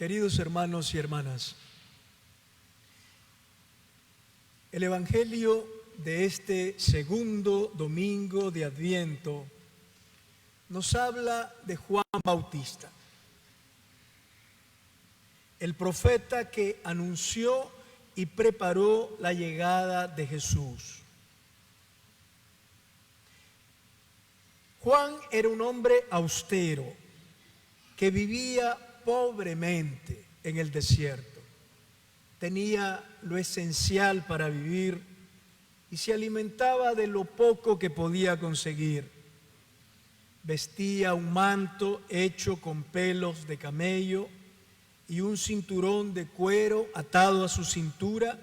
Queridos hermanos y hermanas, el Evangelio de este segundo domingo de Adviento nos habla de Juan Bautista, el profeta que anunció y preparó la llegada de Jesús. Juan era un hombre austero que vivía pobremente en el desierto. Tenía lo esencial para vivir y se alimentaba de lo poco que podía conseguir. Vestía un manto hecho con pelos de camello y un cinturón de cuero atado a su cintura,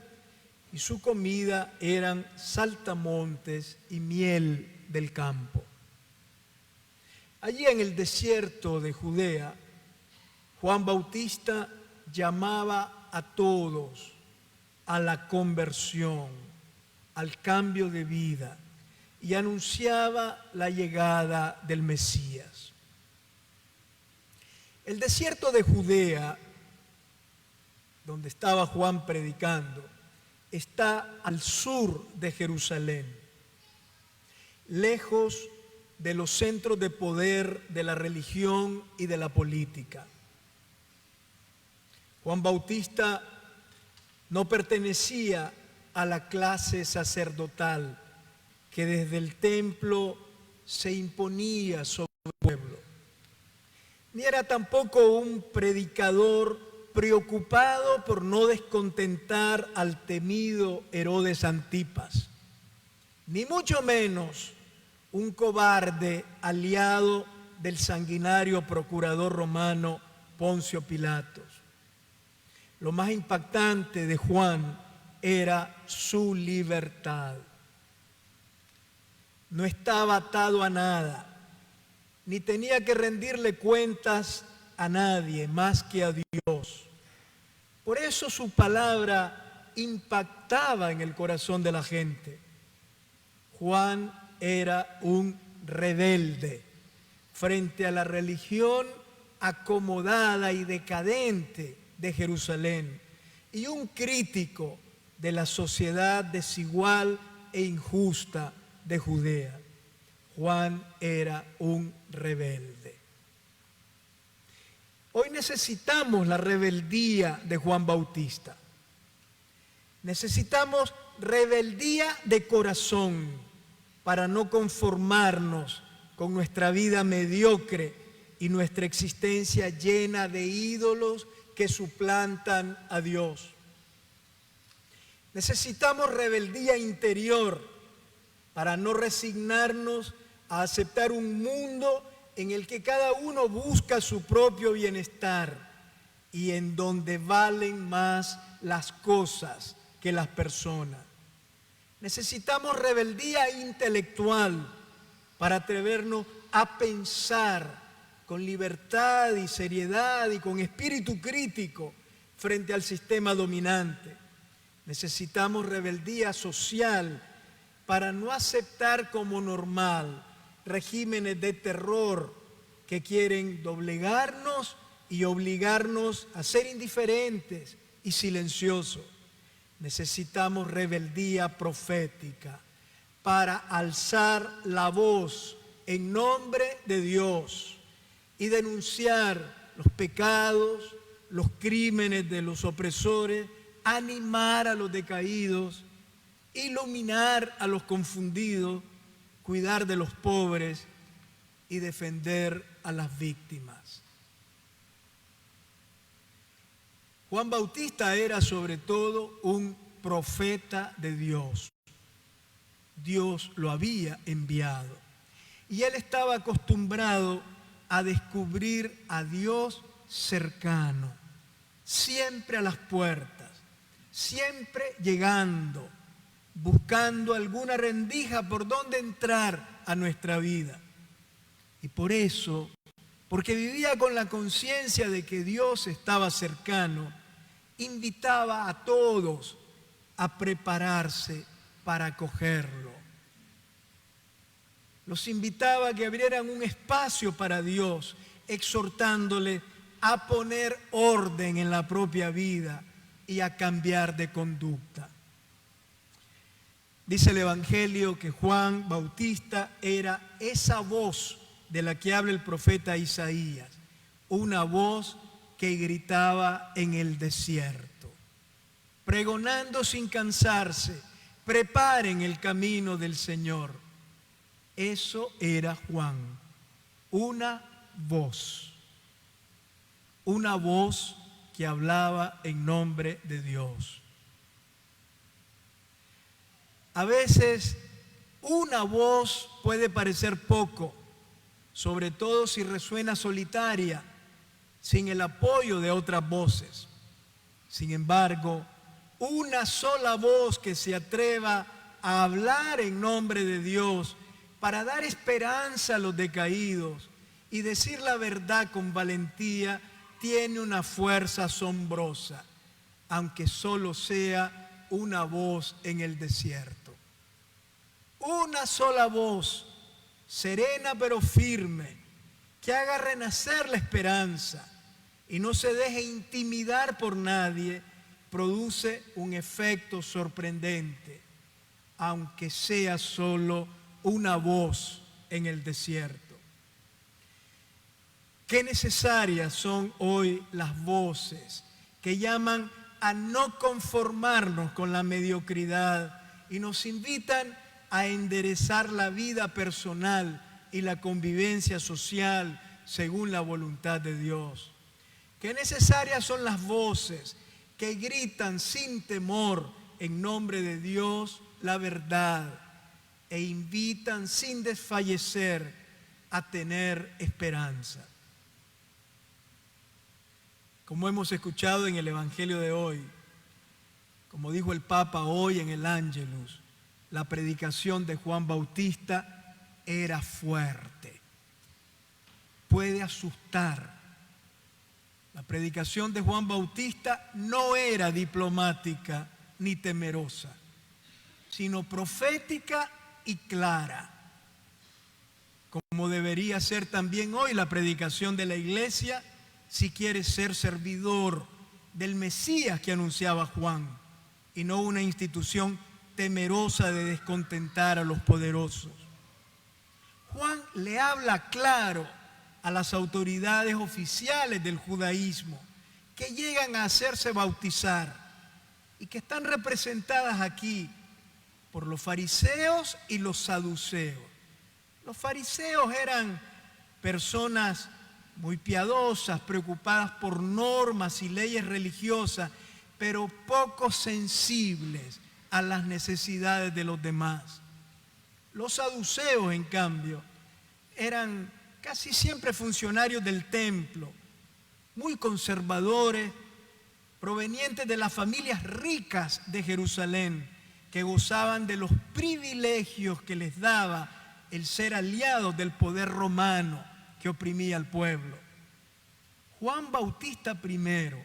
y su comida eran saltamontes y miel del campo. Allí en el desierto de Judea, Juan Bautista llamaba a todos a la conversión, al cambio de vida, y anunciaba la llegada del Mesías. El desierto de Judea, donde estaba Juan predicando, está al sur de Jerusalén, lejos de los centros de poder de la religión y de la política. Juan Bautista no pertenecía a la clase sacerdotal que desde el templo se imponía sobre el pueblo, ni era tampoco un predicador preocupado por no descontentar al temido Herodes Antipas, ni mucho menos un cobarde aliado del sanguinario procurador romano Poncio Pilatos. Lo más impactante de Juan era su libertad. No estaba atado a nada, ni tenía que rendirle cuentas a nadie más que a Dios. Por eso su palabra impactaba en el corazón de la gente. Juan era un rebelde frente a la religión acomodada y decadente de Jerusalén y un crítico de la sociedad desigual e injusta de Judea. Juan era un rebelde. Hoy necesitamos la rebeldía de Juan Bautista. Necesitamos rebeldía de corazón para no conformarnos con nuestra vida mediocre y nuestra existencia llena de ídolos que suplantan a Dios. Necesitamos rebeldía interior para no resignarnos a aceptar un mundo en el que cada uno busca su propio bienestar y en donde valen más las cosas que las personas. Necesitamos rebeldía intelectual para atrevernos a pensar con libertad y seriedad y con espíritu crítico frente al sistema dominante. Necesitamos rebeldía social para no aceptar como normal regímenes de terror que quieren doblegarnos y obligarnos a ser indiferentes y silenciosos. Necesitamos rebeldía profética para alzar la voz en nombre de Dios y denunciar los pecados, los crímenes de los opresores, animar a los decaídos, iluminar a los confundidos, cuidar de los pobres y defender a las víctimas. Juan Bautista era sobre todo un profeta de Dios. Dios lo había enviado y él estaba acostumbrado a descubrir a Dios cercano, siempre a las puertas, siempre llegando, buscando alguna rendija por donde entrar a nuestra vida. Y por eso, porque vivía con la conciencia de que Dios estaba cercano, invitaba a todos a prepararse para acogerlo. Los invitaba a que abrieran un espacio para Dios, exhortándole a poner orden en la propia vida y a cambiar de conducta. Dice el Evangelio que Juan Bautista era esa voz de la que habla el profeta Isaías, una voz que gritaba en el desierto, pregonando sin cansarse: preparen el camino del Señor. Eso era Juan, una voz que hablaba en nombre de Dios. A veces una voz puede parecer poco, sobre todo si resuena solitaria, sin el apoyo de otras voces. Sin embargo, una sola voz que se atreva a hablar en nombre de Dios para dar esperanza a los decaídos y decir la verdad con valentía, tiene una fuerza asombrosa, aunque solo sea una voz en el desierto. Una sola voz, serena pero firme, que haga renacer la esperanza y no se deje intimidar por nadie, produce un efecto sorprendente, aunque sea solo una voz en el desierto. Qué necesarias son hoy las voces que llaman a no conformarnos con la mediocridad y nos invitan a enderezar la vida personal y la convivencia social según la voluntad de Dios. Qué necesarias son las voces que gritan sin temor en nombre de Dios la verdad e invitan sin desfallecer a tener esperanza. Como hemos escuchado en el Evangelio de hoy, como dijo el Papa hoy en el Ángelus, la predicación de Juan Bautista era fuerte. Puede asustar. La predicación de Juan Bautista no era diplomática ni temerosa, sino profética y clara, como debería ser también hoy la predicación de la iglesia si quiere ser servidor del Mesías que anunciaba Juan y no una institución temerosa de descontentar a los poderosos. Juan le habla claro a las autoridades oficiales del judaísmo que llegan a hacerse bautizar y que están representadas aquí por los fariseos y los saduceos. Los fariseos eran personas muy piadosas, preocupadas por normas y leyes religiosas, pero poco sensibles a las necesidades de los demás. Los saduceos, en cambio, eran casi siempre funcionarios del templo, muy conservadores, provenientes de las familias ricas de Jerusalén, que gozaban de los privilegios que les daba el ser aliados del poder romano que oprimía al pueblo. Juan Bautista primero,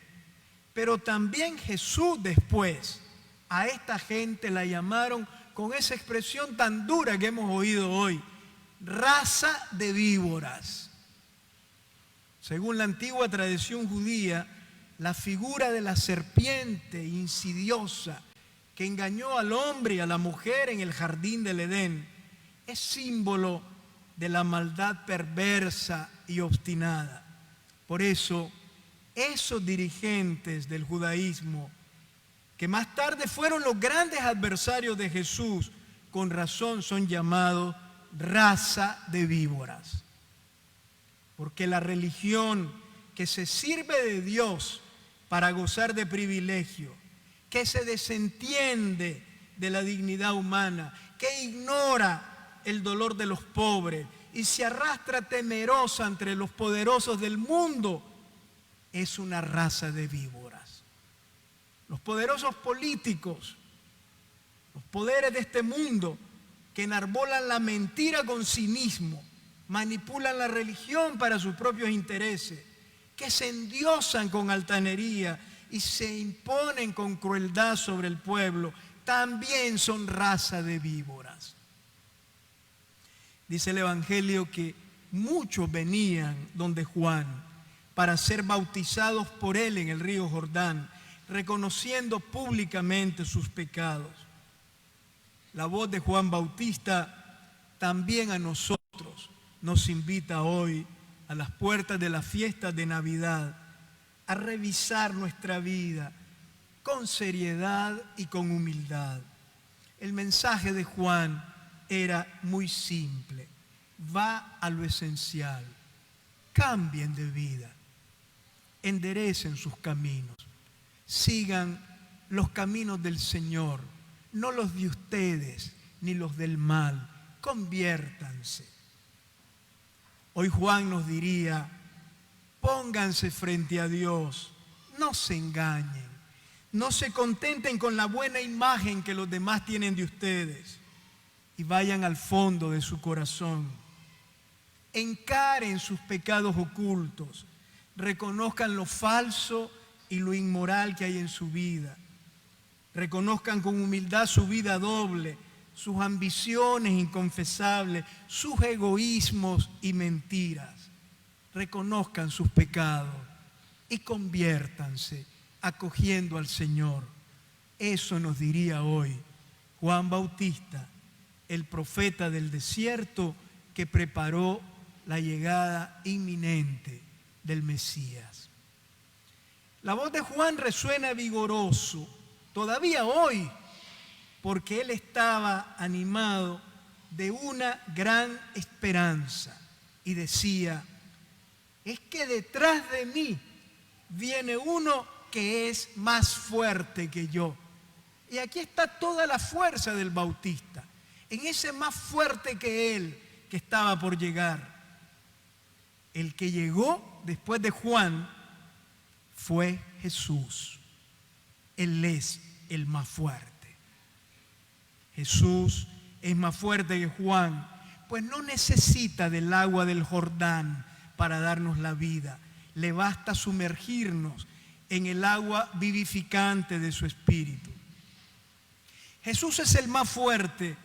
pero también Jesús después, a esta gente la llamaron con esa expresión tan dura que hemos oído hoy: raza de víboras. Según la antigua tradición judía, la figura de la serpiente insidiosa que engañó al hombre y a la mujer en el jardín del Edén es símbolo de la maldad perversa y obstinada. Por eso, esos dirigentes del judaísmo, que más tarde fueron los grandes adversarios de Jesús, con razón son llamados raza de víboras. Porque la religión que se sirve de Dios para gozar de privilegio, que se desentiende de la dignidad humana, que ignora el dolor de los pobres y se arrastra temerosa entre los poderosos del mundo, es una raza de víboras. Los poderosos políticos, los poderes de este mundo, que enarbolan la mentira con cinismo, manipulan la religión para sus propios intereses, que se endiosan con altanería y se imponen con crueldad sobre el pueblo, también son raza de víboras. Dice el Evangelio que muchos venían donde Juan para ser bautizados por él en el río Jordán, reconociendo públicamente sus pecados. La voz de Juan Bautista también a nosotros nos invita hoy, a las puertas de la fiesta de Navidad, a revisar nuestra vida con seriedad y con humildad. El mensaje de Juan era muy simple: va a lo esencial, cambien de vida, enderecen sus caminos, sigan los caminos del Señor, no los de ustedes ni los del mal, conviértanse. Hoy Juan nos diría: pónganse frente a Dios, no se engañen, no se contenten con la buena imagen que los demás tienen de ustedes y vayan al fondo de su corazón. Encaren sus pecados ocultos, reconozcan lo falso y lo inmoral que hay en su vida. Reconozcan con humildad su vida doble, sus ambiciones inconfesables, sus egoísmos y mentiras. Reconozcan sus pecados y conviértanse acogiendo al Señor. Eso nos diría hoy Juan Bautista, el profeta del desierto que preparó la llegada inminente del Mesías. La voz de Juan resuena vigoroso todavía hoy, porque él estaba animado de una gran esperanza y decía: es que detrás de mí viene uno que es más fuerte que yo. Y aquí está toda la fuerza del Bautista, en ese más fuerte que él que estaba por llegar. El que llegó después de Juan fue Jesús. Él es el más fuerte. Jesús es más fuerte que Juan, pues no necesita del agua del Jordán para darnos la vida. Le basta sumergirnos en el agua vivificante de su Espíritu. Jesús es el más fuerte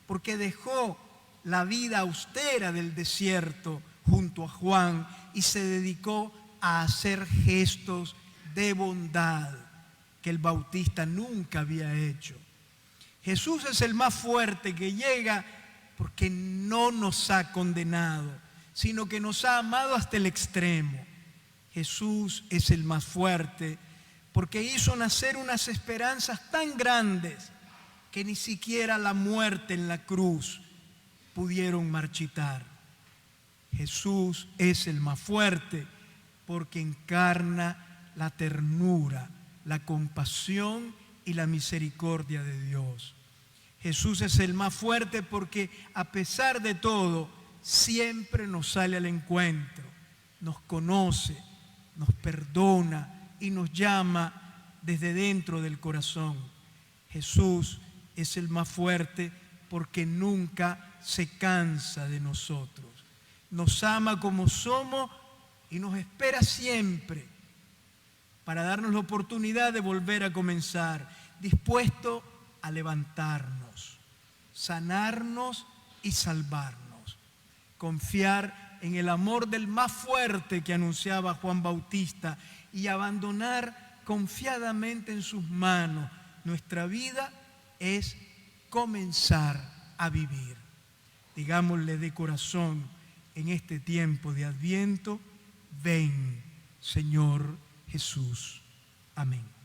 porque dejó la vida austera del desierto junto a Juan y se dedicó a hacer gestos de bondad que el Bautista nunca había hecho. Jesús es el más fuerte que llega porque no nos ha condenado, sino que nos ha amado hasta el extremo. Jesús es el más fuerte porque hizo nacer unas esperanzas tan grandes que ni siquiera la muerte en la cruz pudieron marchitar. Jesús es el más fuerte porque encarna la ternura, la compasión y la misericordia de Dios. Jesús es el más fuerte porque a pesar de todo siempre nos sale al encuentro, nos conoce, nos perdona y nos llama desde dentro del corazón. Jesús es el más fuerte porque nunca se cansa de nosotros. Nos ama como somos y nos espera siempre para darnos la oportunidad de volver a comenzar, dispuesto a levantarnos, sanarnos y salvarnos. Confiar en el amor del más fuerte que anunciaba Juan Bautista y abandonar confiadamente en sus manos nuestra vida es comenzar a vivir. Digámosle de corazón en este tiempo de Adviento: ven, Señor Jesús. Amén.